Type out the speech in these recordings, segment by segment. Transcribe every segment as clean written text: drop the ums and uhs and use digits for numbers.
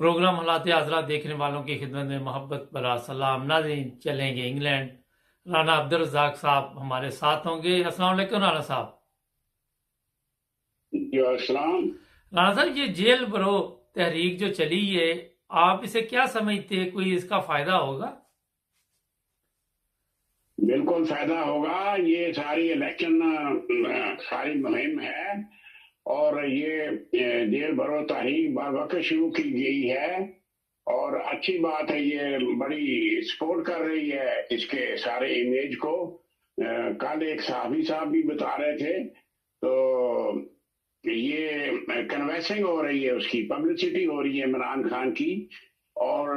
Programme हालात हज़रात देखने वालों की खिदमत में मोहब्बत भरा सलाम। नाज़रीन, चलेंगे इंग्लैंड। राना अब्दुल रज़ाक साहब हमारे साथ होंगे। अस्सलाम वालेकुम राना साहब। जी अस्सलाम। राना साहब, ये जेल भरो तहरीक जो चली है, आप इसे क्या समझते हैं? कोई इसका फायदा होगा? बिल्कुल फायदा होगा। ये सारी इलेक्शन सारी मुहिम है और ये जेल भरो तहरीक बर वक्त शुरू की गई है और अच्छी बात है। ये बड़ी सपोर्ट कर रही है इसके सारे इमेज को। कल एक साहबी साहब भी बता रहे थे, तो ये कन्वेंसिंग हो रही है, उसकी पब्लिसिटी हो रही है इमरान खान की। और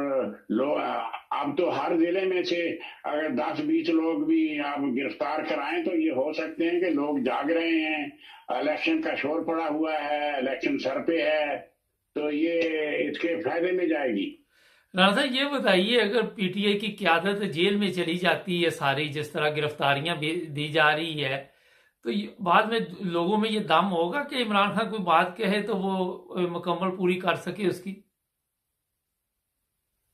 लोग अब तो हर जिले में से अगर 10-20 लोग भी आप गिरफ्तार कराएं तो ये हो सकते हैं कि लोग जाग रहे हैं, इलेक्शन का शोर पड़ा हुआ है, इलेक्शन सर पे है, तो ये इसके फायदे में जाएगी। राना साहब, ये बताइए, अगर पीटीआई की क्यादत जेल में चली जाती है सारी, जिस तरह गिरफ्तारियां भी दी जा रही है, तो बाद में लोगों में ये दम होगा कि इमरान खान कोई बात कहे तो वो मुकम्मल पूरी कर सके उसकी?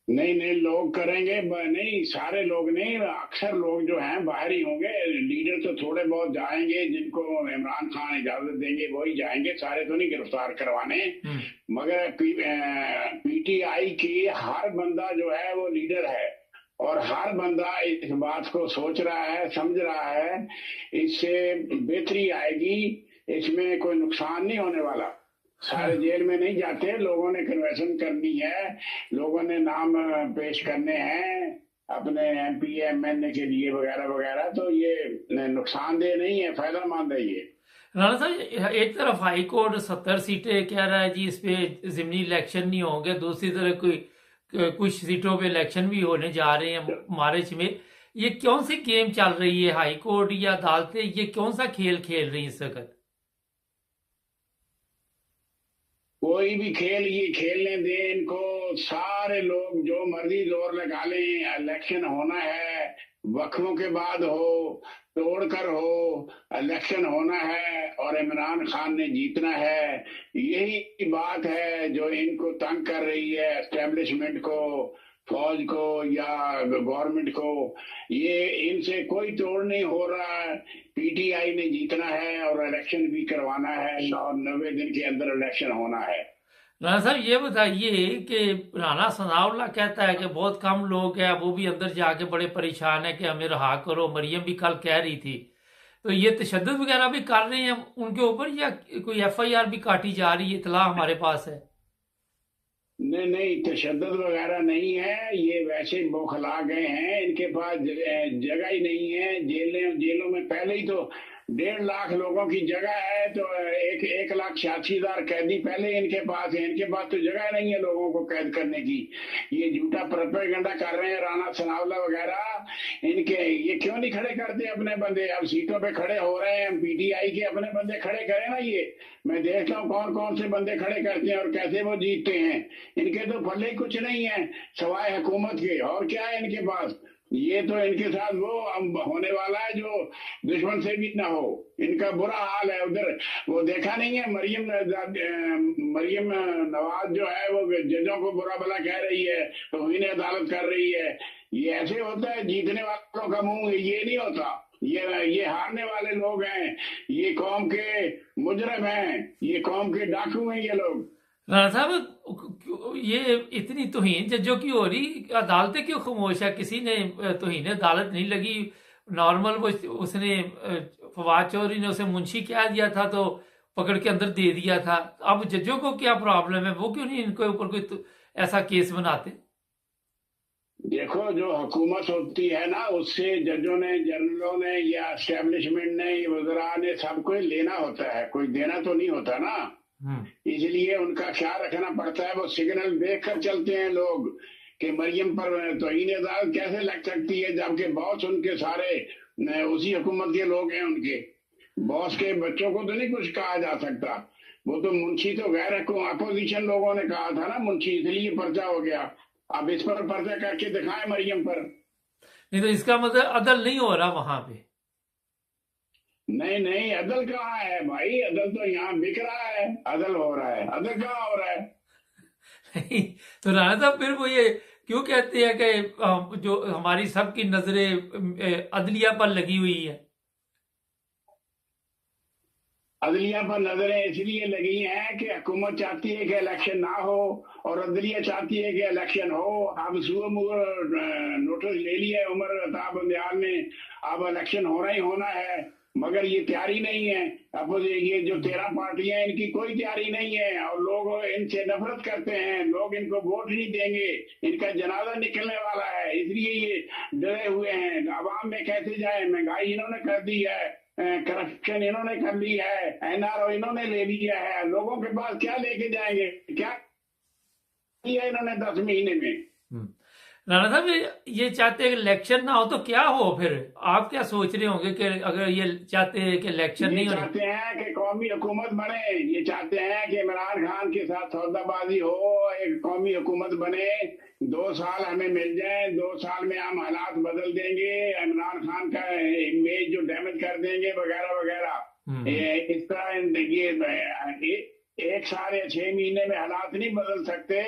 नहीं नहीं, लोग करेंगे, नहीं सारे लोग नहीं, अक्सर लोग जो हैं बाहर ही होंगे। लीडर तो थोड़े बहुत जाएंगे, जिनको इमरान खान इजाजत देंगे वही जाएंगे, सारे तो नहीं गिरफ्तार करवाने। हम्म। मगर पीटीआई की हर बंदा जो है वो लीडर है और हर बंदा इस बात को सोच रहा है, समझ रहा है, इससे बेहतरी आएगी, इसमें कोई नुकसान नहीं होने वाला। सारे हाँ। जेल में नहीं जाते, लोगों ने कन्वेंशन करनी है, लोगों ने नाम पेश करने हैं अपने एमपी एमएनए के लिए वगैरह वगैरह, तो ये नुकसानदेह नहीं है, फायदेमंद है ये। राणा साहब, एक तरफ हाई कोर्ट 70 सीटें कह रहा है जी, इस पे जिमनी इलेक्शन नहीं होंगे, दूसरी तरफ कोई कुछ सीटों पे इलेक्शन भी होने जा रहे हैं मार्च में। ये कौन सी गेम चल रही है? हाई कोर्ट या अदालतें, ये कौन सा खेल खेल रही है इस वक्त? कोई भी खेल ये खेलने दें इनको, सारे लोग जो मर्जी जोर लगा लें, इलेक्शन होना है, वक्फों के बाद हो, तोड़कर हो, इलेक्शन होना है और इमरान खान ने जीतना है। यही बात है जो इनको तंग कर रही है, एस्टेब्लिशमेंट को, फौज को या गवर्नमेंट को। ये इनसे कोई तोड़ नहीं हो रहा है। पीटीआई ने जीतना है और इलेक्शन भी करवाना है और 90 दिन के अंदर इलेक्शन होना है। राणा साहब, ये बताइए कि राणा सनाउल्लाह कहता है कि बहुत कम लोग हैं, वो भी अंदर जाके बड़े परेशान है कि हमें रहा करो। मरियम भी कल कह रही थी, तो ये तशद्दुद वगैरह भी कर रहे हैं उनके ऊपर, या कोई एफआईआर भी काटी जा रही है? इतला हमारे पास है। नहीं नहीं, तशद्दुद वगैरह नहीं है, ये वैसे बौखला गए हैं, इनके पास जगह ही नहीं है। जेलों में पहले ही तो 1.5 लाख लोगों की जगह है, तो 1,86,000 कैदी पहले इनके पास है। इनके पास तो जगह नहीं है लोगों को कैद करने की। ये झूठा प्रोपेगेंडा कर रहे हैं राणा सनाउल्लाह वगैरह। इनके ये क्यों नहीं खड़े करते अपने बंदे? अब सीटों पे खड़े हो रहे हैं, पीटीआई के अपने बंदे खड़े करें ना। ये मैं देखता हूँ कौन कौन से बंदे खड़े करते हैं और कैसे वो जीतते हैं। इनके तो पल्ले ही कुछ नहीं है सवाए हुकूमत के, और क्या है इनके पास? ये तो इनके साथ वो अब होने वाला है जो दुश्मन से भी ना हो। इनका बुरा हाल है उधर। वो देखा नहीं है, मरियम नवाज जो है वो जजों को बुरा भला कह रही है, तौहीन अदालत कर रही है। ये ऐसे होता है, जीतने वालों का मुंह ये नहीं होता। ये हारने वाले लोग हैं, ये कौम के मुजरम हैं, ये कौम के डाकू हैं ये लोग। राणा साहब, ये इतनी तौहीन जज्जों की हो रही, अदालतें क्यों खामोश है? किसी ने तौहीन अदालत नहीं लगी? नॉर्मल वो उसने फवाद चौधरी ने उसे मुंशी कह दिया था तो पकड़ के अंदर दे दिया था। अब जज्जों को क्या प्रॉब्लम है? वो क्यों नहीं इनके ऊपर कोई ऐसा केस बनाते? देखो, जो हुकूमत होती है ना, उससे जजों ने, जनरलों ने या एस्टेब्लिशमेंट ने, वज़रा ने सबको लेना होता है, कोई देना तो नहीं होता ना। हम्म। इसलिए उनका ख्याल रखना पड़ता है। वो सिग्नल देख कर चलते हैं लोग कि मरियम पर तौहीन अदालत कैसे लग सकती है, जबकि बॉस उनके सारे उसी हुकूमत के लोग हैं। उनके बॉस के बच्चों को तो नहीं कुछ कहा जा सकता। वो तो मुंशी तो गैर अपोजिशन लोगों ने कहा था ना मुंशी, इसलिए पर्चा हो गया। अब इस पर पर्चा करके दिखाएं मरियम पर। नहीं तो इसका मतलब अदल नहीं हो रहा वहां पे? नहीं नहीं, अदल कहाँ है भाई? अदल तो यहाँ बिक रहा है, अदल हो रहा है, अदल कहाँ हो रहा है? तो राणा साहब फिर वो ये क्यों कहते हैं कि जो हमारी सबकी नजरें अदलिया पर लगी हुई है? अदलिया पर नजरें इसलिए लगी हैं कि हुकूमत चाहती है कि इलेक्शन ना हो, और अदलिया चाहती है कि इलेक्शन हो। अब सुबह नोटिस ले लिया है उमर अताब बंदयाल ने, अब इलेक्शन होना ही होना है, मगर ये तैयारी नहीं है। अब ये जो 13 पार्टियां हैं इनकी कोई तैयारी नहीं है, और लोग इनसे नफरत करते हैं, लोग इनको वोट नहीं देंगे, इनका जनाजा निकलने वाला है, इसलिए ये डरे हुए हैं। आवाम में कैसे जाए, महंगाई इन्होंने कर दी है, करप्शन इन्होंने कर ली है, एनआरओ इन्होंने ले लिया है, लोगों के पास क्या लेके जाएंगे, क्या किया इन्होंने 10 महीने में। हम्म। राणा साहब ये चाहते हैं कि इलेक्शन ना हो तो क्या हो फिर? आप क्या सोच रहे होंगे कि अगर ये चाहते हैं कि इलेक्शन ये नहीं होने? चाहते हैं कि कौमी हुकूमत बने, ये चाहते हैं कि इमरान खान के साथ सौदाबाजी हो, एक कौमी हुकूमत बने, 2 साल हमें मिल जाए, 2 साल में हम हालात बदल देंगे, इमरान खान का इमेज जो डैमेज कर देंगे वगैरह वगैरह। हम्म। इस तरह ये 1 साल या 6 महीने में हालात नहीं बदल सकते,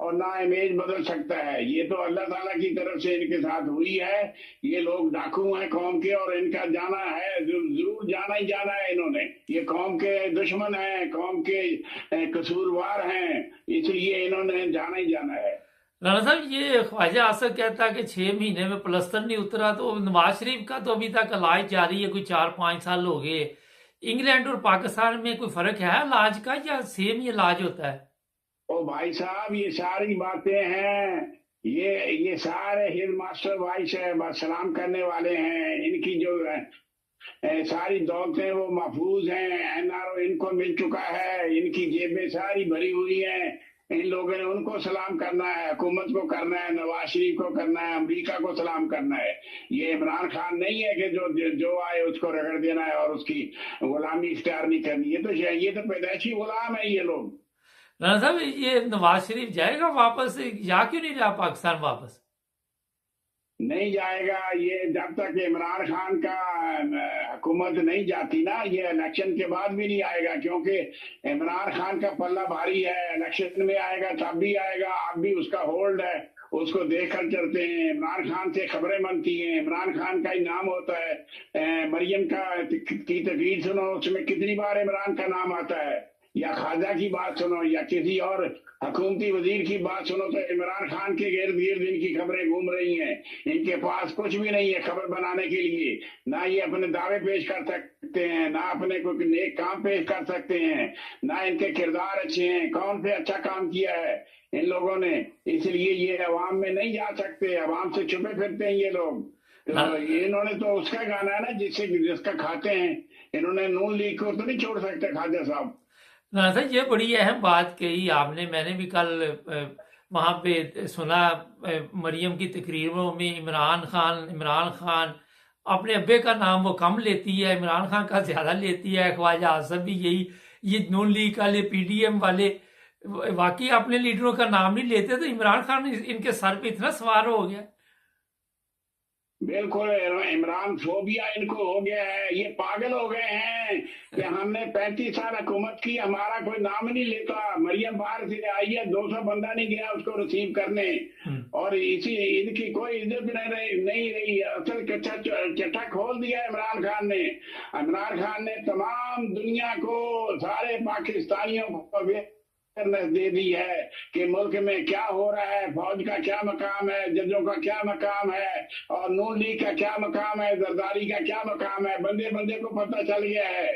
और ना इमेज बदल सकता है। ये तो अल्लाह ताला की तरफ से इनके साथ हुई है। ये लोग डाकू हैं कौम के, और इनका जाना है, जरूर जाना ही जाना है इन्होंने। ये कौम के दुश्मन हैं, कौम के कसूरवार हैं, इसलिए इन्होंने जाना ही जाना है। राणा साहब ये ख्वाजा आसफ कहता है कि 6 महीने में प्लस्तर नहीं उतरा, तो नवाज शरीफ का तो अभी तक इलाज जारी है, कोई 4-5 साल हो गए। इंग्लैंड और पाकिस्तान में कोई फर्क है इलाज का, या सेम ही इलाज होता है? ओ भाई साहब, ये सारी बातें हैं, ये सारे हिंद मास्टर भाई से बस सलाम करने वाले हैं। इनकी जो सारी दौलतें वो महफूज हैं, एनआरओ इनको मिल चुका है, इनकी जेबें सारी भरी हुई हैं। इन लोगों ने उनको सलाम करना है, हुकूमत को करना है, नवाज शरीफ को करना है, अमेरिका को सलाम करना है। ये इमरान खान नहीं है कि जो आए उसको रगड़ देना है और उसकी गुलामी इख्तियार नहीं करनी। ये तो पैदाइशी गुलाम है ये लोग। राणा साहब ये नवाज शरीफ जाएगा वापस, या क्यों नहीं रहा पाकिस्तान वापस? नहीं जाएगा ये, जब तक इमरान खान का हुकूमत नहीं जाती ना, ये इलेक्शन के बाद भी नहीं आएगा, क्योंकि इमरान खान का पल्ला भारी है। इलेक्शन में आएगा तब भी आएगा, अब भी उसका होल्ड है, उसको देखकर चलते हैं। इमरान खान से खबरें बनती हैं, इमरान खान का ही नाम होता है। मरियम की तकरीर सुनो, उसमें कितनी बार इमरान का नाम आता है, या ख्वाजा की बात सुनो, या किसी और हुकूमती वजीर की बात सुनो, तो इमरान खान के गिर्द गिर्द इनकी खबरें घूम रही हैं। इनके पास कुछ भी नहीं है खबर बनाने के लिए, ना ये अपने दावे पेश कर सकते हैं, ना अपने कोई नेक काम पेश कर सकते हैं, ना इनके किरदार अच्छे हैं। कौन से अच्छा काम किया है इन लोगों ने? इसलिए ये अवाम में नहीं जा सकते, अवाम से छुपे फिरते हैं ये लोग। तो इन्होंने तो उसका गाना है ना जिसका खाते हैं। इन्होंने नून लीग को तो नहीं छोड़ सकते ख्वाजा साहब। राणा साहब ये बड़ी अहम बात कही आपने, मैंने भी कल वहां पे सुना मरियम की तकरीरों में इमरान खान अपने अब्बे का नाम वो कम लेती है, इमरान खान का ज्यादा लेती है। ख्वाजा आसफ भी यही, ये नून लीग वाले पीडीएम वाले वाकई अपने लीडरों का नाम नहीं लेते, तो इमरान खान इनके सर पे इतना सवार हो गया। बिल्कुल, इमरान फोबिया इनको हो गया है। ये पागल हो गए हैं कि हमने 35 साल हुकूमत की, हमारा कोई नाम नहीं लेता। मरियम बाहर से आई है, 200 बंदा नहीं गया उसको रिसीव करने, और इसी इनकी कोई इज्जत नहीं रही। असल चट्टा खोल दिया इमरान खान ने। इमरान खान ने तमाम दुनिया को, सारे पाकिस्तानियों को दे दी है कि मुल्क में क्या हो रहा है, फौज का क्या मकाम है, जजों का क्या मकाम है, और नून लीग का क्या मकाम है, जरदारी का क्या मकाम है। बंदे बंदे को पता चल गया है,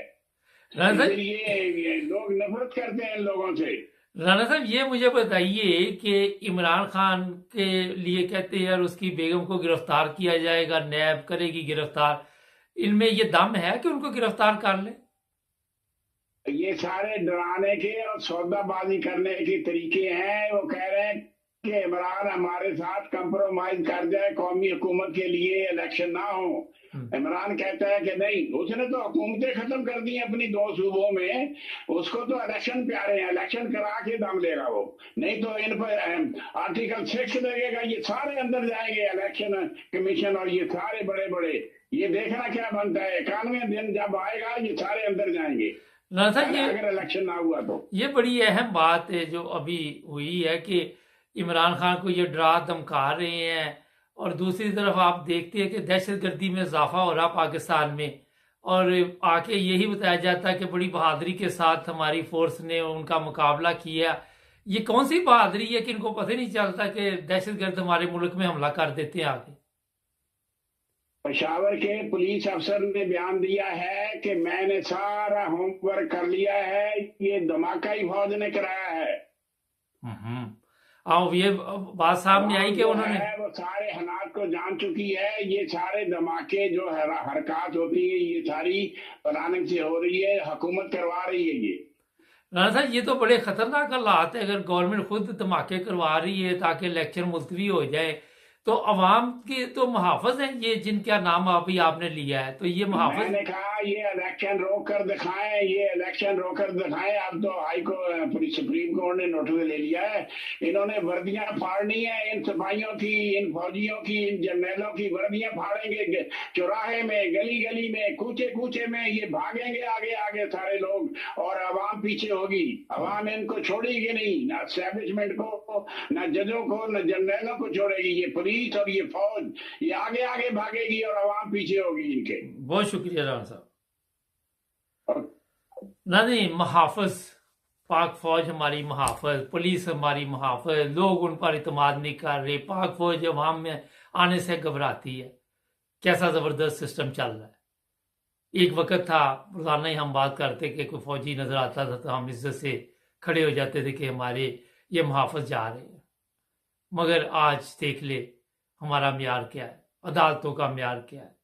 इसलिए लोग नफरत करते हैं इन लोगों से। राणा साहब ये मुझे बताइए कि इमरान खान के लिए कहते हैं और उसकी बेगम को गिरफ्तार किया जाएगा, नैब करेगी गिरफ्तार, इनमें ये दम है कि उनको गिरफ्तार कर ले? ये सारे डराने के और सौदाबाजी करने के तरीके हैं। वो कह रहे हैं कि इमरान हमारे साथ कंप्रोमाइज कर जाए कौमी हुकूमत के लिए, इलेक्शन ना हो। इमरान कहता है कि नहीं, उसने तो हुकूमतें खत्म कर दी अपनी 2 सूबों में, उसको तो इलेक्शन प्यारे हैं, इलेक्शन करा के दम लेगा वो। नहीं तो इन पर आर्टिकल 6 लगेगा, ये सारे अंदर जाएंगे इलेक्शन कमीशन, और ये सारे बड़े बड़े, ये देखना क्या बनता है। 91 दिन जब आएगा ये सारे अंदर जाएंगे। ना था ये अगर इलेक्शन ना हुआ तो। ये बड़ी अहम बात है जो अभी हुई है कि इमरान खान को ये डरा धमका रहे हैं, और दूसरी तरफ आप देखते हैं कि दहशतगर्दी में इजाफा हो रहा पाकिस्तान में, और आके यही बताया जाता है कि बड़ी बहादुरी के साथ हमारी फोर्स ने उनका मुकाबला किया। ये कौन सी बहादुरी है कि इनको पता ही नहीं चलता कि दहशतगर्द हमारे मुल्क में हमला कर देते हैं आके। पेशावर के पुलिस अफसर ने बयान दिया है कि मैंने सारा होमवर्क कर लिया है, ये धमाका ही फौज ने कराया है। अब ये बात सामने आई कि जो उन्होंने है वो सारे हालात को जान चुकी है। ये सारे धमाके जो हरकत होती है ये सारी प्लानिंग से हो रही है, हुकूमत करवा रही है ये। राणा साहब ये तो बड़े खतरनाक हालात है। अगर गवर्नमेंट खुद धमाके करवा रही है ताकि इलेक्शन मुलतवी हो जाए, तो अवाम के तो मुहाफिज हैं ये, जिनका नाम अभी आपने लिया है, तो ये मुहाफिज। मैंने कहा ये इलेक्शन रोक कर दिखाएं, ये इलेक्शन रोक कर दिखाएं। अब तो सुप्रीम कोर्ट ने नोटिस ले लिया है। इन्होंने वर्दियां फाड़नी है, इन सिपाहियों की, इन फौजियों की, इन जर्नलों की वर्दियां फाड़ेंगे। चौराहे में, गली गली में, कूचे कूचे में ये भागेंगे आगे आगे सारे लोग, और अवाम पीछे होगी। अवाम इनको छोड़ेगी नहीं, ना एस्टेब्लिशमेंट को, ना जजों को, ना जर्नलों को छोड़ेगी। ये पुलिस और ये फौज ये आगे आगे भागेगी और अवाम पीछे होगी इनके। बहुत शुक्रिया राणा साहब। और नहीं, मुहाफिज, पाक फौज हमारी मुहाफिज, पुलिस हमारी मुहाफिज, लोग उन पर इतमाद नहीं कर रहे, पाक फौज अवाम में आने से घबराती है। कैसा जबरदस्त सिस्टम चल रहा है। एक वक्त था, रोजाना ही हम बात करते कि कोई फौजी नजर आता था तो हम इज्जत से खड़े हो जाते थे कि हमारे ये मुहाफिज जा रहे हैं। मगर आज देख ले हमारा म्यार क्या है, अदालतों का म्यार क्या है,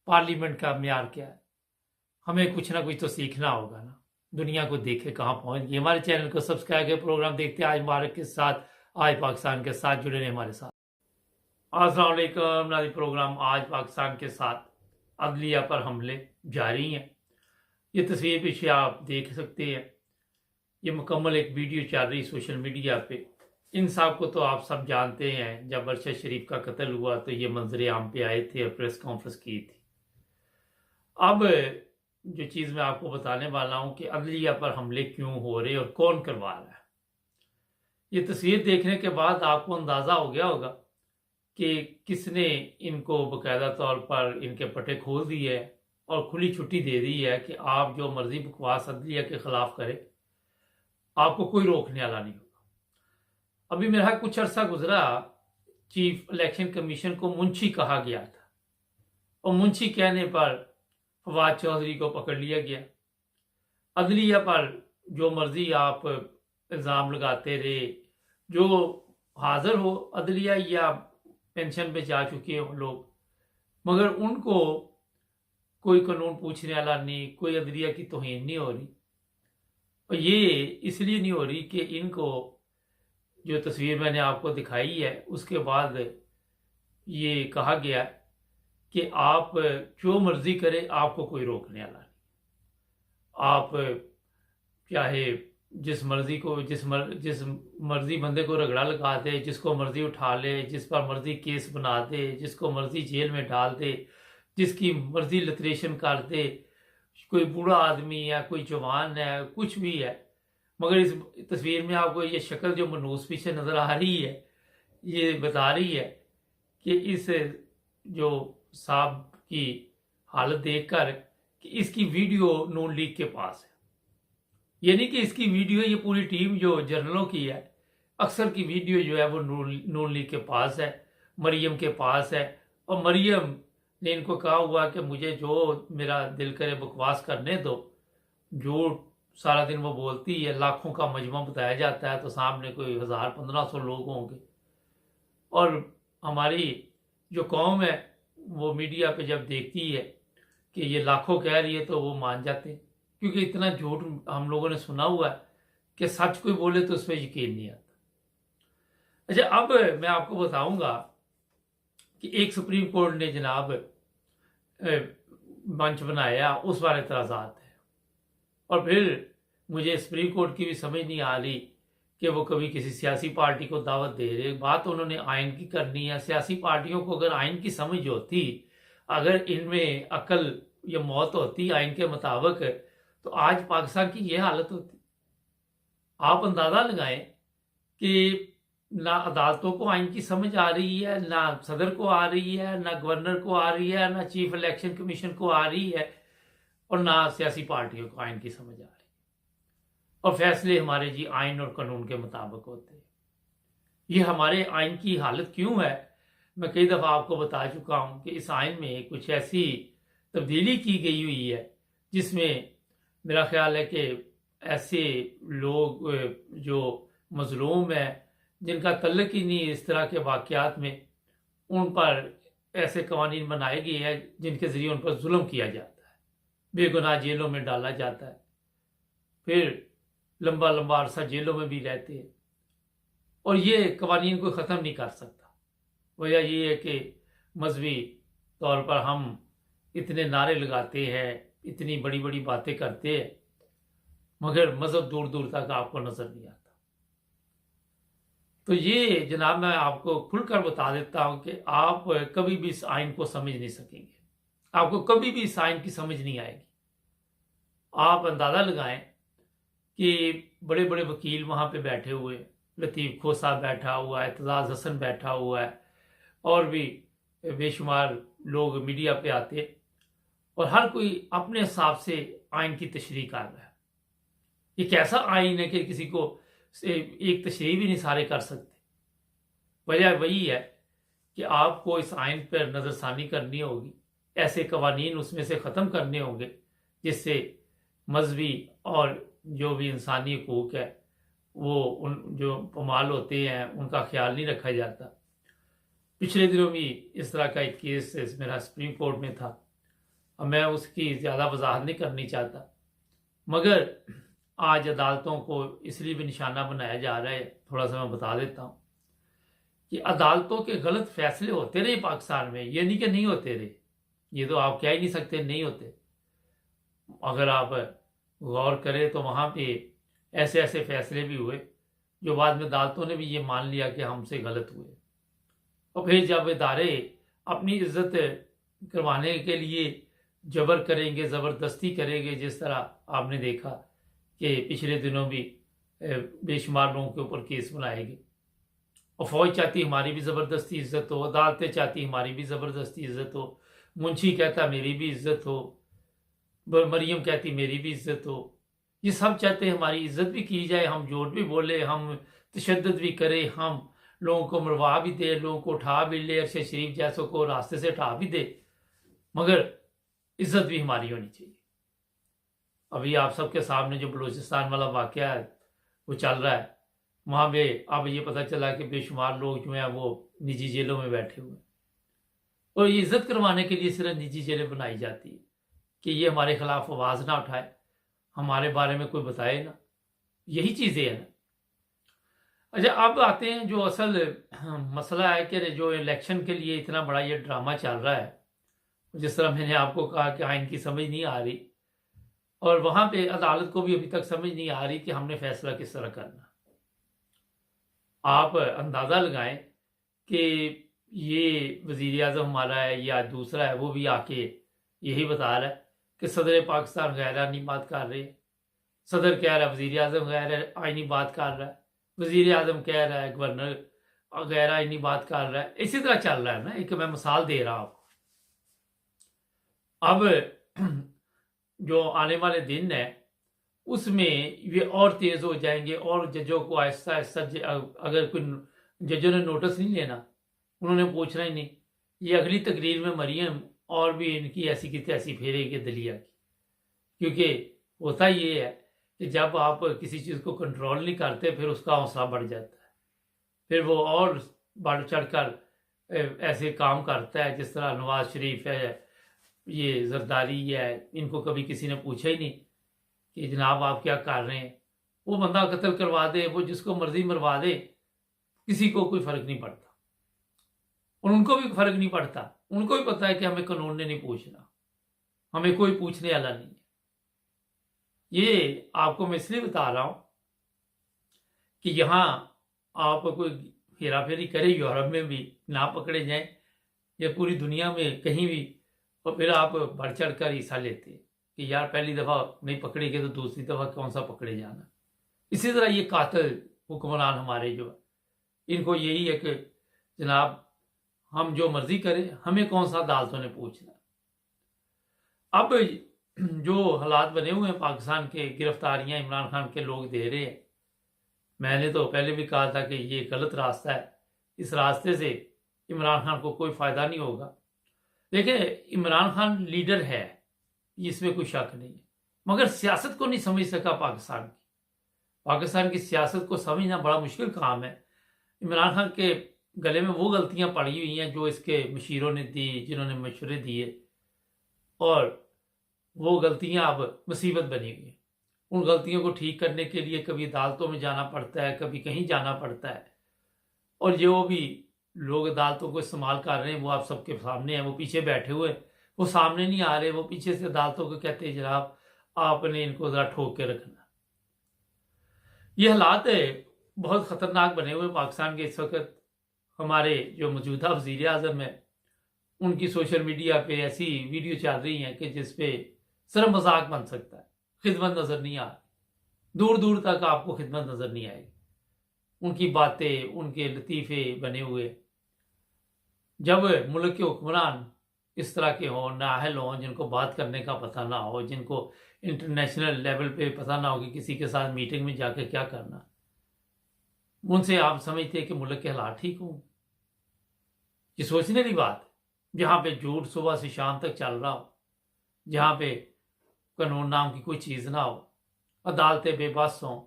पार्लियामेंट का म्यार क्या है। हमें कुछ ना कुछ तो सीखना होगा ना, दुनिया को देखे कहाँ पहुंच गई। हमारे चैनल को सब्सक्राइब कर प्रोग्राम देखते हैं आज भारत के साथ, आज पाकिस्तान के साथ जुड़े रहे हमारे साथ। अस्सलाम वालेकुम नाज़रीन, प्रोग्राम आज पाकिस्तान के साथ अदलिया पर हमले जारी हैं। ये तस्वीर पीछे आप देख सकते हैं, ये मुकम्मल एक वीडियो चल रही सोशल मीडिया पे। इन साहब को तो आप सब जानते हैं, जब अरशद शरीफ का कत्ल हुआ तो ये मंजर आम पे आए थे और प्रेस कॉन्फ्रेंस की थी। अब जो चीज़ मैं आपको बताने वाला हूं कि अदलिया पर हमले क्यों हो रहे और कौन करवा रहा है, ये तस्वीर देखने के बाद आपको अंदाज़ा हो गया होगा कि किसने इनको बाकायदा तौर पर इनके पट्टे खोल दिए हैं और खुली छुट्टी दे दी है कि आप जो मर्जी बकवास अदलिया के खिलाफ करें, आपको कोई रोकने वाला नहीं होगा। अभी मेरा कुछ अरसा गुजरा, चीफ इलेक्शन कमीशन को मुंशी कहा गया था, और मुंशी कहने पर फवाद चौधरी को पकड़ लिया गया। अदलिया पर जो मर्जी आप इल्ज़ाम लगाते रहे, जो हाजिर हो अदलिया या पेंशन पे जा चुके हो लोग, मगर उनको कोई कानून पूछने वाला नहीं, कोई अदलिया की तौहीन नहीं हो रही। और ये इसलिए नहीं हो रही कि इनको जो तस्वीर मैंने आपको दिखाई है उसके बाद ये कहा गया कि आप जो मर्जी करें, आपको कोई रोकने वाला नहीं। आप चाहे जिस मर्जी को जिस मर्जी बंदे को रगड़ा लगा दे, जिसको मर्जी उठा ले, जिस पर मर्जी केस बना दे, जिसको मर्जी जेल में डाल दे, जिसकी मर्जी लिटरेशन कर दे, कोई बूढ़ा आदमी है, कोई जवान है, कुछ भी है। मगर इस तस्वीर में आपको ये शक्ल जो मनूस पीछे नजर आ रही है, ये बता रही है कि इस जो साहब की हालत देखकर कि इसकी वीडियो नून लीग के पास है। ये नहीं कि इसकी वीडियो, ये पूरी टीम जो जर्नलों की है, अक्सर की वीडियो जो है वो नून लीग के पास है, मरियम के पास है। और मरियम ने इनको कहा हुआ कि मुझे जो मेरा दिल करे बकवास करने दो। जो सारा दिन वो बोलती है, लाखों का मजमा बताया जाता है तो सामने कोई 1000-1500 लोग होंगे। और हमारी जो कौम है वो मीडिया पे जब देखती है कि ये लाखों कह रही है तो वो मान जाते हैं, क्योंकि इतना झूठ हम लोगों ने सुना हुआ है कि सच कोई बोले तो उस पर यकीन नहीं आता। अच्छा, अब मैं आपको बताऊंगा कि एक सुप्रीम कोर्ट ने जनाब मंच बनाया, उस पर एतराज़ात है। और फिर मुझे सुप्रीम कोर्ट की भी समझ नहीं आ रही कि वो कभी किसी सियासी पार्टी को दावत दे रहे। बात उन्होंने आइन की करनी है। सियासी पार्टियों को अगर आइन की समझ होती, अगर इनमें अकल या मौत होती आइन के मुताबिक, तो आज पाकिस्तान की ये हालत होती। आप अंदाजा लगाएं कि ना अदालतों को आइन की समझ आ रही है, ना सदर को आ रही है, ना गवर्नर को आ रही है, ना चीफ इलेक्शन कमीशन को आ रही है, और ना सियासी पार्टियों को आइन की समझ आ रही है। और फैसले हमारे जी आइन और कानून के मुताबिक होते हैं। ये हमारे आइन की हालत क्यों है, मैं कई दफ़ा आपको बता चुका हूं कि इस आइन में कुछ ऐसी तब्दीली की गई हुई है जिसमें मेरा ख्याल है कि ऐसे लोग जो मजलूम है, जिनका तल्लक ही नहीं इस तरह के वाक़यात में, उन पर ऐसे कवानीन बनाए गए हैं जिनके ज़रिए उन पर जुल्म किया जाता है, बेगुनाह जेलों में डाला जाता है, फिर लंबा लंबा अरसा जेलों में भी रहते हैं, और ये कवानीन कोई ख़त्म नहीं कर सकता। वजह ये है कि मजहबी तौर पर हम इतने नारे लगाते हैं, इतनी बड़ी बड़ी बातें करते हैं, मगर मजहब दूर दूर तक आपको नजर नहीं आता। तो ये जनाब मैं आपको खुलकर बता देता हूं कि आप कभी भी इस आइन को समझ नहीं सकेंगे, आपको कभी भी इस आइन की समझ नहीं आएगी। आप अंदाजा लगाएं कि बड़े बड़े वकील वहां पे बैठे हुए, लतीफ़ खोसा बैठा हुआ है, एतजाज़ हसन बैठा हुआ है, और भी बेशुमार लोग मीडिया पे आते, और हर कोई अपने हिसाब से आइन की तशरीह कर रहा है। ये कैसा आइन है कि किसी को एक तशरीह भी नहीं सारे कर सकते। वजह वही है कि आपको इस आइन पर नज़रसानी करनी होगी, ऐसे कवानीन उसमें से ख़त्म करने होंगे जिससे मजहबी और जो भी इंसानी हकूक़ है वो उन जो पमाल होते हैं उनका ख्याल नहीं रखा जाता। पिछले दिनों भी इस तरह का एक केस मेरा सुप्रीम कोर्ट में था। अब मैं उसकी ज़्यादा वजाहत नहीं करनी चाहता, मगर आज अदालतों को इसलिए भी निशाना बनाया जा रहा है, थोड़ा सा मैं बता देता हूँ कि अदालतों के गलत फैसले होते रहे पाकिस्तान में, ये नहीं कि नहीं होते रहे, ये तो आप कह ही नहीं सकते नहीं होते। अगर आप गौर करें तो वहाँ पे ऐसे ऐसे फैसले भी हुए जो बाद में अदालतों ने भी ये मान लिया कि हमसे गलत हुए, और फिर जब इदारे अपनी इज्जत करवाने के लिए जबर करेंगे, ज़बरदस्ती करेंगे, जिस तरह आपने देखा कि पिछले दिनों भी बेशुमार लोगों के ऊपर केस बनाएंगे, और फौज चाहती हमारी भी ज़बरदस्ती इज्जत हो, अदालतें चाहती हमारी भी ज़बरदस्ती इज्जत हो, मुंशी कहता मेरी भी इज्जत हो, मरियम कहती मेरी भी इज्जत हो। ये सब चाहते हैं हमारी इज्जत भी की जाए, हम झूठ भी बोले, हम तशद्दुद भी करें, हम लोगों को मरवा भी दे, लोगों को उठा भी ले, अरशद शरीफ जैसों को रास्ते से उठा भी दे, मगर इज्जत भी हमारी होनी चाहिए। अभी आप सबके सामने जो बलूचिस्तान वाला वाकया है वो चल रहा है, वहाँ पे अब ये पता चला कि बेशुमार लोग जो हैं वो निजी जेलों में बैठे हुए हैं, और ये इज्जत करवाने के लिए सिर्फ निजी जेलें बनाई जाती है कि ये हमारे खिलाफ आवाज़ ना उठाए, हमारे बारे में कोई बताए ना, यही चीज़ें हैं। अच्छा, अब आते हैं जो असल मसला है कि जो इलेक्शन के लिए इतना बड़ा ये ड्रामा चल रहा है, जिस तरह मैंने आपको कहा कि आइन की समझ नहीं आ रही, और वहाँ पे अदालत को भी अभी तक समझ नहीं आ रही कि हमने फैसला किस तरह करना। आप अंदाज़ा लगाएं कि ये वज़ीर आज़म हमारा है या दूसरा है, वो भी आके यही बता रहा है कि सदर पाकिस्तान गैर आइनी बात कर रहे हैं, सदर कह रहा है वज़ीर आज़म गैर आइनी बात कर रहा है, वज़ीर आज़म कह रहा है गवर्नर गैर आइनी बात कर रहा है। इसी तरह चल रहा है ना। एक मैं मिसाल दे रहा हूँ। अब जो आने वाले दिन है उसमें ये और तेज़ हो जाएंगे, और जजों को आहिस्ता आहिस्ता अगर कोई जजों ने नोटिस नहीं लेना, उन्होंने पूछना ही नहीं, ये अगली तकरीर में मरियम और भी इनकी ऐसी की तैसी फेरेगी दलिया की। क्योंकि होता ये है कि जब आप किसी चीज़ को कंट्रोल नहीं करते फिर उसका हौसला बढ़ जाता है, फिर वो और बढ़ चढ़ कर ऐसे काम करता है। जिस तरह नवाज शरीफ है, ये जरदारी है, इनको कभी किसी ने पूछा ही नहीं कि जनाब आप क्या कर रहे हैं, वो बंदा कत्ल करवा दे, वो जिसको मर्जी मरवा दे, किसी को कोई फर्क नहीं पड़ता, और उनको भी फर्क नहीं पड़ता। उनको भी पता है कि हमें कानून ने नहीं पूछना, हमें कोई पूछने वाला नहीं है। ये आपको मैं इसलिए बता रहा हूं कि यहां आप कोई हेरा फेरी करे, यूरोप में भी ना पकड़े जाएं या पूरी दुनिया में कहीं भी, और फिर आप बढ़ चढ़ कर हिस्सा लेते कि यार पहली दफ़ा नहीं पकड़ेंगे तो दूसरी दफ़ा कौन सा पकड़े जाना। इसी तरह ये कातिल हुक्मरान हमारे जो है, इनको यही है कि जनाब हम जो मर्जी करें, हमें कौन सा अदालतों ने पूछना। अब जो हालात बने हुए हैं पाकिस्तान के, गिरफ्तारियां इमरान खान के लोग दे रहे हैं, मैंने तो पहले भी कहा था कि ये गलत रास्ता है, इस रास्ते से इमरान खान को कोई फ़ायदा नहीं होगा। देखिए, इमरान खान लीडर है, इसमें कोई शक नहीं है, मगर सियासत को नहीं समझ सका पाकिस्तान की सियासत को समझना बड़ा मुश्किल काम है। इमरान खान के गले में वो गलतियां पड़ी हुई हैं जो इसके मशीरों ने दी, जिन्होंने मशवरे दिए, और वो गलतियां अब मुसीबत बनी हुई हैं। उन गलतियों को ठीक करने के लिए कभी अदालतों में जाना पड़ता है, कभी कहीं जाना पड़ता है, और जो भी लोग अदालतों को इस्तेमाल कर रहे हैं वो आप सबके सामने हैं। वो पीछे बैठे हुए, वो सामने नहीं आ रहे, वो पीछे से अदालतों को कहते हैं जनाब आपने इनको ज़रा ठोक के रखना। ये हालात बहुत ख़तरनाक बने हुए पाकिस्तान के इस वक्त। हमारे जो मौजूदा वज़ीर आज़म है, उनकी सोशल मीडिया पे ऐसी वीडियो चल रही हैं कि जिसपे सिर्फ मजाक बन सकता है, खिदमत नज़र नहीं आ रही, दूर दूर तक आपको खिदमत नज़र नहीं आएगी। उनकी बातें, उनके लतीफ़े बने हुए। जब मुल्क के हुक्मरान इस तरह के हों, नाअहल हों, जिनको बात करने का पता ना हो, जिनको इंटरनेशनल लेवल पे पता ना हो कि किसी के साथ मीटिंग में जाके क्या करना, उनसे आप समझते हैं कि मुल्क के हालात ठीक होंगे? ये सोचने की बात है। जहाँ पे झूठ सुबह से शाम तक चल रहा हो, जहाँ पे कानून नाम की कोई चीज़ ना हो, अदालतें बेबस हों,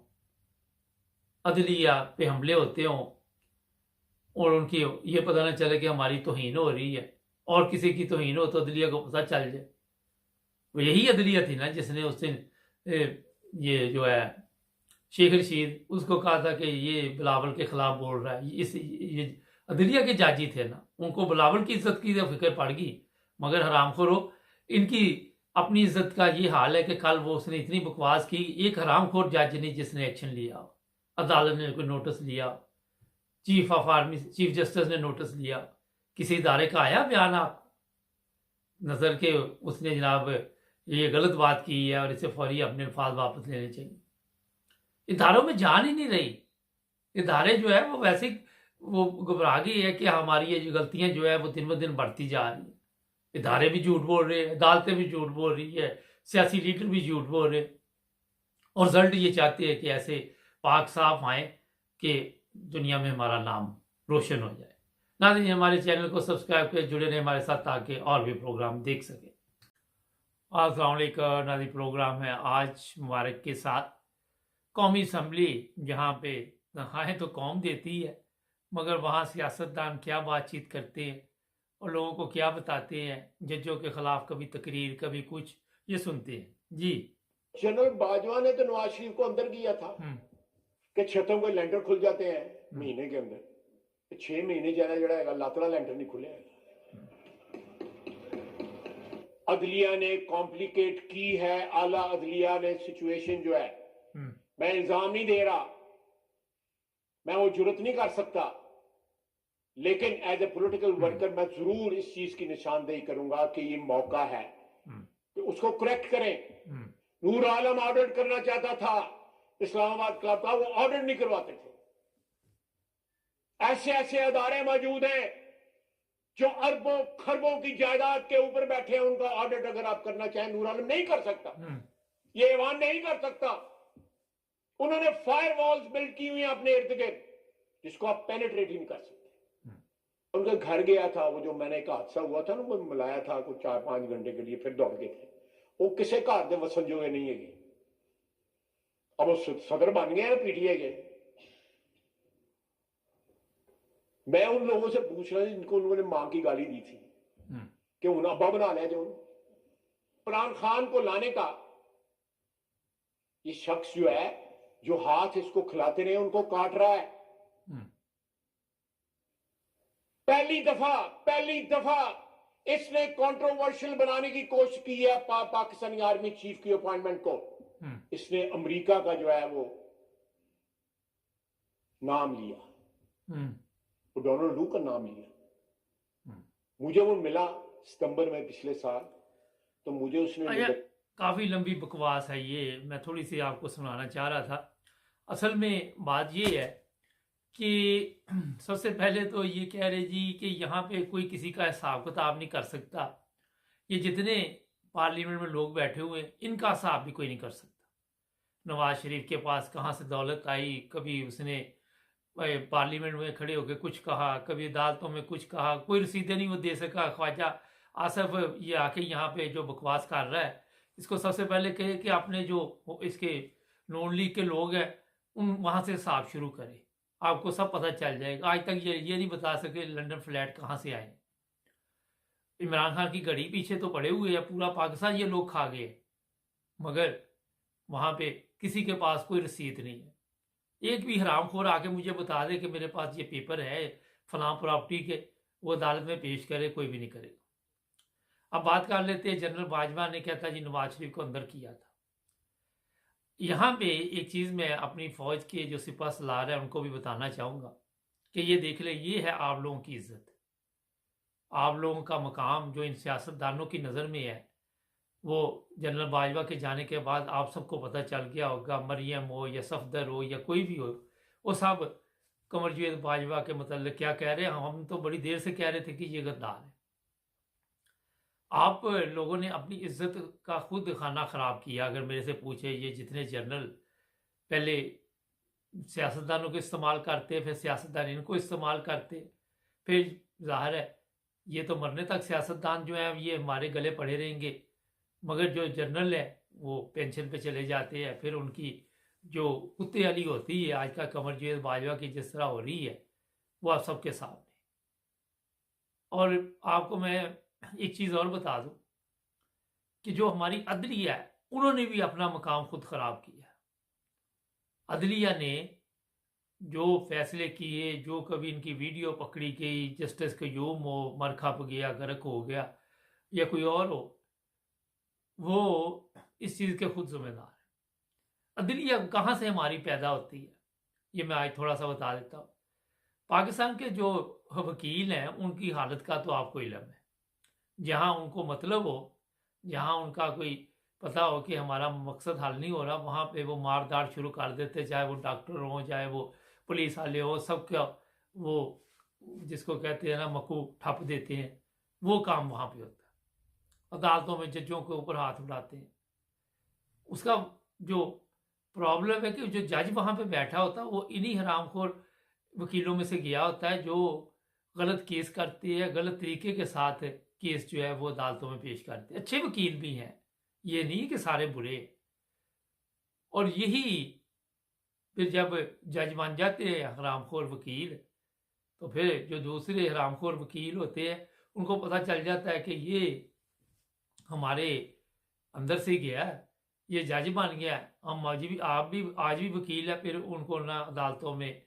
अदलिया पे हमले होते हों, और उनकी ये पता ना चले कि हमारी तौहीन हो रही है, और किसी की तौहीन हो तो अदलिया को पता चल जाए। वो यही अदलिया थी ना जिसने उस दिन ये जो है शेख रशीद, उसको कहा था कि ये बिलावल के खिलाफ बोल रहा है। ये अदलिया के जाजी थे ना, उनको बिलावल की इज्जत की फिक्र पड़ गई। मगर हरामखोरो, इनकी अपनी इज्जत का ये हाल है कि कल वो उसने इतनी बकवास की, एक हरामखोर जज ने जिसने एक्शन लिया, अदालत ने कोई नोटिस लिया, chief of army, chief justice ने नोटिस लिया, किसी इदारे का आया बयान आप नजर के उसने जनाब ये गलत बात की है और इसे फौरी अपने अल्फाज वापस लेने चाहिए? इदारों में जान ही नहीं रही। इदारे जो है वो वैसे वो घबरा गई है कि हमारी ये जो गलतियां जो है वो दिन ब दिन बढ़ती जा रही है। इदारे भी झूठ बोल रहे हैं, अदालतें भी झूठ बोल रही है, सियासी लीडर भी झूठ बोल रहे, और रिजल्ट ये चाहते हैं कि ऐसे पाक साफ आए कि दुनिया में हमारा नाम रोशन हो जाए। नाज़रीन, हमारे चैनल को सब्सक्राइब कर जुड़े रहें हमारे साथ ताकि और भी प्रोग्राम देख सकें। अस्सलाम वालेकुम। नाज़रीन, प्रोग्राम है आज मुबारक के साथ। कौमी असम्बली जहाँ पे तनख्वाहें तो कौम देती है, मगर वहाँ सियासतदान क्या बातचीत करते हैं और लोगों को क्या बताते हैं, जजों के खिलाफ कभी तकरीर कभी कुछ, ये सुनते हैं जी। जनरल बाजवा ने तो नवाज शरीफ को अंदर किया था कि छतों के लेंटर खुल जाते हैं महीने के अंदर, 6 महीने ज्यादा जड़ा है लातरा लेंटर नहीं खुले। अदलिया ने कॉम्प्लिकेट की है, आला अदलिया ने सिचुएशन जो है, मैं इल्जाम नहीं दे रहा, मैं वो जुर्रत नहीं कर सकता, लेकिन एज ए पॉलिटिकल वर्कर मैं जरूर इस चीज की निशानदेही करूंगा कि ये मौका है कि उसको करेक्ट करें। नूर आलम ऑडिट करना चाहता था इस्लामाबाद क्लब का, वो ऑडिट नहीं करवाते थे। ऐसे ऐसे अदारे मौजूद हैं जो अरबों खरबों की जायदाद के ऊपर बैठे हैं, उनका ऑडिट अगर आप करना चाहें नूर आलम नहीं कर सकता, ये ऐवान नहीं कर सकता। उन्होंने फायर वॉल्स बिल्ड की हुई हैं अपने इर्द गिर्द जिसको आप पेनिट्रेट ही नहीं कर सकते। उनका घर गया था, वो जो मैंने एक हादसा हुआ था ना, वो मिलाया था कुछ 4-5 घंटे के लिए, फिर दौड़ गए थे। वो किसे घर दे वसन जो नहीं है, अब वो सदर बन गए ना पीटीआई के। मैं उन लोगों से पूछ रहा था जिनको उन्होंने मां की गाली दी थी कि उन्हें अब्बा बना लिया, जो इमरान खान को लाने का ये शख्स जो है, जो हाथ इसको खिलाते रहे उनको काट रहा है। पहली दफा इसने कंट्रोवर्शियल बनाने की कोशिश की है पाकिस्तानी आर्मी चीफ की अपॉइंटमेंट को। इसने अमेरिका का जो है वो नाम लिया, वो डोनाल्ड लू का नाम लिया। मुझे वो मिला सितंबर में पिछले साल, तो मुझे उसने काफ़ी लंबी बकवास है ये, मैं थोड़ी सी आपको सुनाना चाह रहा था। असल में बात ये है कि सबसे पहले तो ये कह रहे जी कि यहाँ पे कोई किसी का हिसाब किताब नहीं कर सकता। ये जितने पार्लियामेंट में लोग बैठे हुए हैं, इनका हिसाब भी कोई नहीं कर सकता। नवाज शरीफ के पास कहाँ से दौलत आई, कभी उसने पार्लियामेंट में खड़े होकर कुछ कहा, कभी अदालतों में कुछ कहा, कोई रसीदें नहीं वो दे सका। ख्वाजा आसफ ये आके यहाँ पे जो बकवास कर रहा है, इसको सबसे पहले कहे कि आपने जो इसके नॉन लीग के लोग हैं उन वहाँ से हिसाब शुरू करें, आपको सब पता चल जाएगा। आज तक ये नहीं बता सके लंदन फ्लैट कहाँ से आए। इमरान खान की घड़ी पीछे तो पड़े हुए हैं, पूरा पाकिस्तान ये लोग खा गए, मगर वहाँ पे किसी के पास कोई रसीद नहीं है। एक भी हरामखोर आके मुझे बता दे कि मेरे पास ये पेपर है फलां प्रॉपर्टी के, वो अदालत में पेश करे, कोई भी नहीं करेगा। अब बात कर लेते हैं, जनरल बाजवा ने कहता जी नवाज शरीफ को अंदर किया था। यहाँ पे एक चीज़ मैं अपनी फौज के जो सिपह सलार है उनको भी बताना चाहूँगा कि ये देख ले, ये है आप लोगों की इज्जत, आप लोगों का मकाम जो इन सियासतदानों की नज़र में है। वो जनरल बाजवा के जाने के बाद आप सबको पता चल गया होगा, मरियम हो या सफदर हो या कोई भी हो, वो सब कमरजीत बाजवा के मतलब क्या कह रहे हैं। हम तो बड़ी देर से कह रहे थे कि ये गद्दार है। आप लोगों ने अपनी इज्जत का खुद खाना खराब किया। अगर मेरे से पूछे, ये जितने जनरल पहले सियासतदानों को इस्तेमाल करते, फिर सियासतदान इनको इस्तेमाल करते, फिर जाहिर है ये तो मरने तक सियासतदान जो है ये हमारे गले पड़े रहेंगे, मगर जो जनरल है वो पेंशन पे चले जाते हैं। फिर उनकी जो कुत्ते वाली होती है आज का कमरजीत बाजवा की जिस तरह हो रही है, वो आप सबके सामने। और आपको मैं एक चीज़ और बता दूं कि जो हमारी अदलिया है उन्होंने भी अपना मकाम खुद खराब किया। अदलिया ने जो फैसले किए, जो कभी इनकी वीडियो पकड़ी गई, जस्टिस क्यूम हो मर खप गया, गर्क हो गया, या कोई और हो, वो इस चीज़ के खुद जिम्मेदार है। अदलिया कहाँ से हमारी पैदा होती है ये मैं आज थोड़ा सा बता देता हूँ। पाकिस्तान के जो वकील हैं उनकी हालत का तो आपको इल्म है। जहाँ उनको मतलब हो, जहाँ उनका कोई पता हो कि हमारा मकसद हल नहीं हो रहा, वहाँ पे वो मार दाड़ शुरू कर देते, चाहे वो डॉक्टर हो, चाहे वो पुलिस वाले हो, सबका वो जिसको कहते हैं ना मकू ठप देते हैं, वो काम वहाँ पे होता है। अदालतों में जजों के ऊपर हाथ उठाते हैं। उसका जो प्रॉब्लम है कि जो जज वहाँ पे बैठा होता है वो इन्हीं हरामखोर वकीलों में से गया होता है जो गलत केस करते हैं, गलत तरीके के साथ केस जो है वो अदालतों में पेश करते हैं। अच्छे वकील भी हैं, ये नहीं कि सारे बुरे। और यही फिर जब जज बन जाते हैं हरामखोर वकील, तो फिर जो दूसरे हरामखोर वकील होते हैं उनको पता चल जाता है कि ये हमारे अंदर से गया है, ये जज बन गया है, हम आज भी वकील है। फिर उनको ना अदालतों में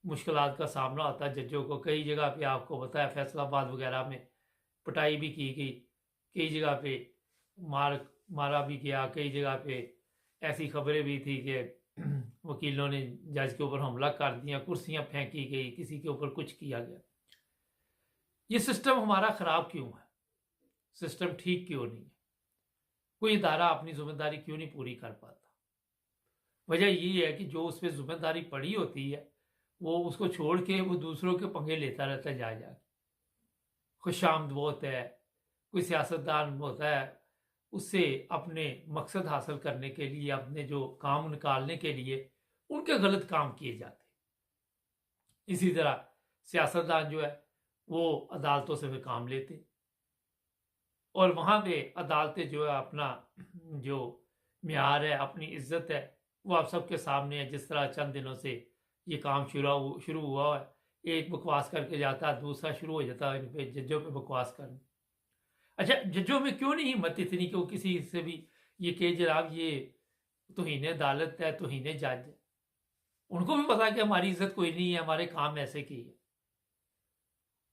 मुश्किलात का सामना होता है जजों को। कई जगह पे आपको पता है फैसलाबाद वगैरह में पिटाई भी की गई, कई जगह पे मारा भी गया, कई जगह पे ऐसी खबरें भी थी कि वकीलों ने जज के ऊपर हमला कर दिया, कुर्सियां फेंकी गई, किसी के ऊपर कुछ किया गया। ये सिस्टम हमारा खराब क्यों है? सिस्टम ठीक क्यों नहीं है? कोई इदारा अपनी जिम्मेदारी क्यों नहीं पूरी कर पाता? वजह ये है कि जो उस पर जिम्मेदारी पड़ी होती है वो उसको छोड़ के वो दूसरों के पंगे लेता रहता है। जा खुशामद बहुत है, कोई सियासतदान होता है, उससे अपने मकसद हासिल करने के लिए, अपने जो काम निकालने के लिए उनके गलत काम किए जाते हैं। इसी तरह सियासतदान जो है वो अदालतों से फिर काम लेते, और वहाँ पे अदालतें जो है अपना जो म्यार है, अपनी इज्जत है, वो आप सबके सामने है। जिस तरह चंद दिनों से ये काम शुरू हुआ है, एक बकवास करके जाता है, दूसरा शुरू हो जाता है इन पे जजों पे बकवास करने। अच्छा, जजों में क्यों नहीं हिम्मत इतनी कि वो किसी से भी ये कहे जनाब ये तौहीन अदालत है, तौहीन जज है। उनको भी पता है कि हमारी इज्जत कोई नहीं है, हमारे काम ऐसे की है।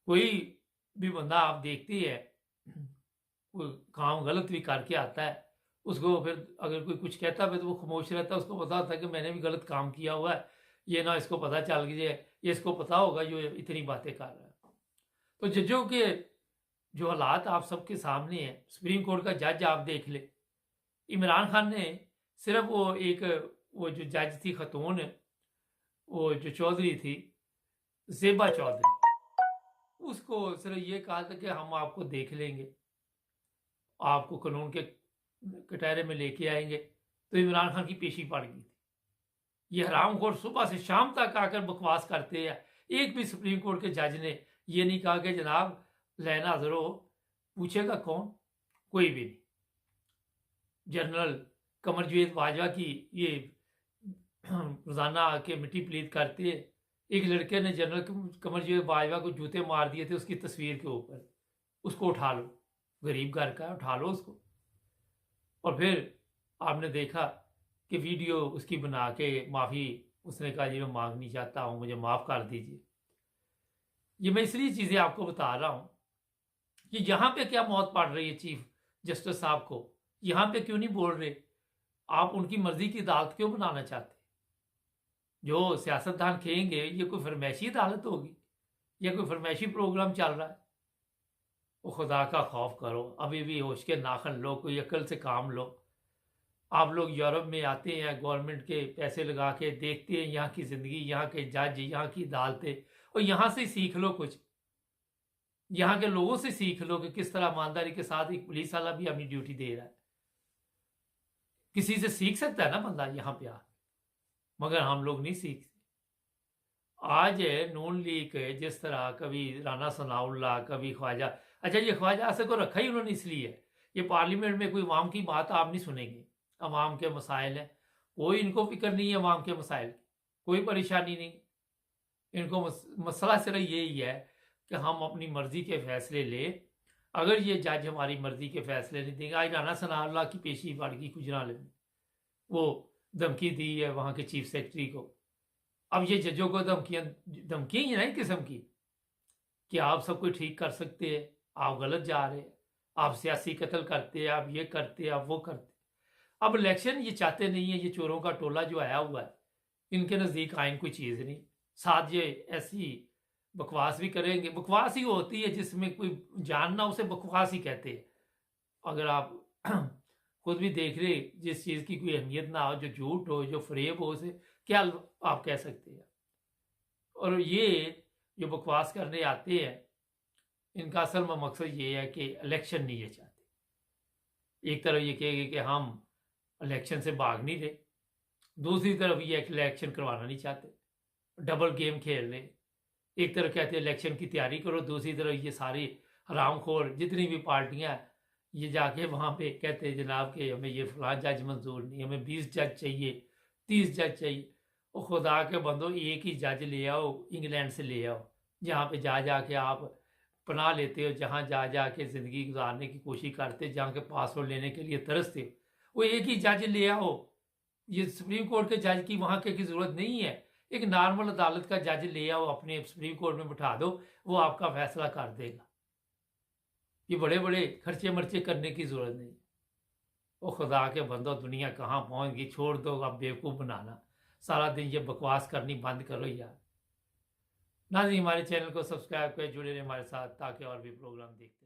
कोई भी बंदा आप देखती है कोई काम गलत भी करके आता है, उसको फिर अगर कोई कुछ कहता है तो वो खामोश रहता है। उसको पता होता है कि मैंने भी गलत काम किया हुआ है, ये ना इसको पता चल गया, ये इसको पता होगा जो इतनी बातें कर रहा है। तो जजों के जो हालात आप सबके सामने हैं, सुप्रीम कोर्ट का जज आप देख ले, इमरान खान ने सिर्फ वो जो जज थी खतून, वो जो चौधरी थी ज़ेबा चौधरी, उसको सिर्फ ये कहा था कि हम आपको देख लेंगे, आपको कानून के कटहरे में लेके आएंगे। तो इमरान खान की पेशी पड़ गई थी। ये हरामखोर सुबह से शाम तक आकर बकवास करते हैं। एक भी सुप्रीम कोर्ट के जज ने ये नहीं कहा कि जनाब लैन हाजिर हो, पूछेगा कौन? कोई भी नहीं। जनरल कमरजावेद बाजवा की ये रोजाना आके मिट्टी प्लीत करते हैं। एक लड़के ने जनरल कमरजावेद बाजवा को जूते मार दिए थे उसकी तस्वीर के ऊपर, उसको उठा लो, गरीब घर का उठा लो उसको। और फिर आपने देखा कि वीडियो उसकी बना के माफ़ी उसने कहा जी मैं मांगनी चाहता हूं, मुझे माफ़ कर दीजिए। ये मैं इसलिए चीज़ें आपको बता रहा हूं कि यहां पे क्या मौत पड़ रही है चीफ जस्टिस साहब को, यहां पे क्यों नहीं बोल रहे? आप उनकी मर्जी की अदालत क्यों बनाना चाहते? जो सियासतदान कहेंगे ये कोई फरमाइशी अदालत होगी या कोई फरमाइशी प्रोग्राम चल रहा है? वो खुदा का खौफ करो, अभी भी होश के नाखन लो, कोई अकल से काम लो। आप लोग यूरोप में आते हैं, गवर्नमेंट के पैसे लगा के देखते हैं यहाँ की ज़िंदगी, यहाँ के जज, यहाँ की अदालतें, और यहाँ से सीख लो कुछ। यहाँ के लोगों से सीख लो कि किस तरह ईमानदारी के साथ एक पुलिस वाला भी अपनी ड्यूटी दे रहा है। किसी से सीख सकता है ना बंदा यहाँ पे आके, मगर हम लोग नहीं सीखते। आज नून लीग जिस तरह कभी राना सनाउल्लाह, कभी ख्वाजा, अच्छा ये ख्वाजा से को रखा ही उन्होंने इसलिए, ये पार्लियामेंट में कोई अवाम की बात आप नहीं सुनेंगे। अवाम के मसाइल हैं, कोई इनको फिक्र नहीं है अवाम के मसाइल की, कोई परेशानी नहीं। इनको मसला सिर्फ यही है कि हम अपनी मर्जी के फैसले ले। अगर ये जज हमारी मर्जी के फैसले नहीं देंगे, आज राना सनाउल्लाह की पेशी बढ़ गई गुजरात में, वो धमकी दी है वहां के चीफ सेक्रेटरी को। अब ये जजों को धमकियां ही ना एक किस्म की कि आप सब कुछ ठीक कर सकते हैं, आप गलत जा रहे हैं, आप सियासी कत्ल करते हैं, आप ये करते हैं, आप वो करते हैं। अब इलेक्शन ये चाहते नहीं है, ये चोरों का टोला जो आया हुआ है, इनके नज़दीक आइन कोई चीज़ नहीं। साथ ये ऐसी बकवास भी करेंगे, बकवास ही होती है जिसमें कोई जानना, उसे बकवास ही कहते हैं। अगर आप खुद भी देख रहे, जिस चीज़ की कोई अहमियत ना हो, जो झूठ हो, जो फरेब हो, उसे क्या आप कह सकते हैं? और ये जो बकवास करने आते हैं, इनका असल में मकसद ये है कि इलेक्शन नहीं ये चाहते। एक तरफ ये कहेंगे कि हम इलेक्शन से भाग नहीं रहे, दूसरी तरफ ये इलेक्शन करवाना नहीं चाहते, डबल गेम खेल रहे। एक तरफ कहते हैं इलेक्शन की तैयारी करो, दूसरी तरफ ये सारी हरामखोर जितनी भी पार्टियां ये जाके वहां पे कहते हैं जनाब कि हमें ये फलां जज मंजूर नहीं, हमें 20 जज चाहिए, 30 जज चाहिए। और खुदा के बंदो, एक ही जज ले आओ, इंग्लैंड से ले आओ, जहाँ पे जा जाके आप पनाह लेते हो, जहाँ जा जाके ज़िंदगी गुजारने की कोशिश करते, जहाँ के पासपोर्ट लेने के लिए तरसते हो, वो एक ही जज ले आओ। ये सुप्रीम कोर्ट के जज की वहाँ की ज़रूरत नहीं है, एक नॉर्मल अदालत का जज ले आओ, अपने सुप्रीम कोर्ट में बिठा दो, वो आपका फैसला कर देगा। ये बड़े बड़े खर्चे मर्चे करने की ज़रूरत नहीं। वो खुदा के बंदो, दुनिया कहाँ पहुँच गई, छोड़ दो अब बेवकूफ़ बनाना, सारा दिन ये बकवास करनी बंद करो यार। नाज़रीन, हमारे चैनल को सब्सक्राइब करें, जुड़े रहे हमारे साथ ताकि और भी प्रोग्राम देखते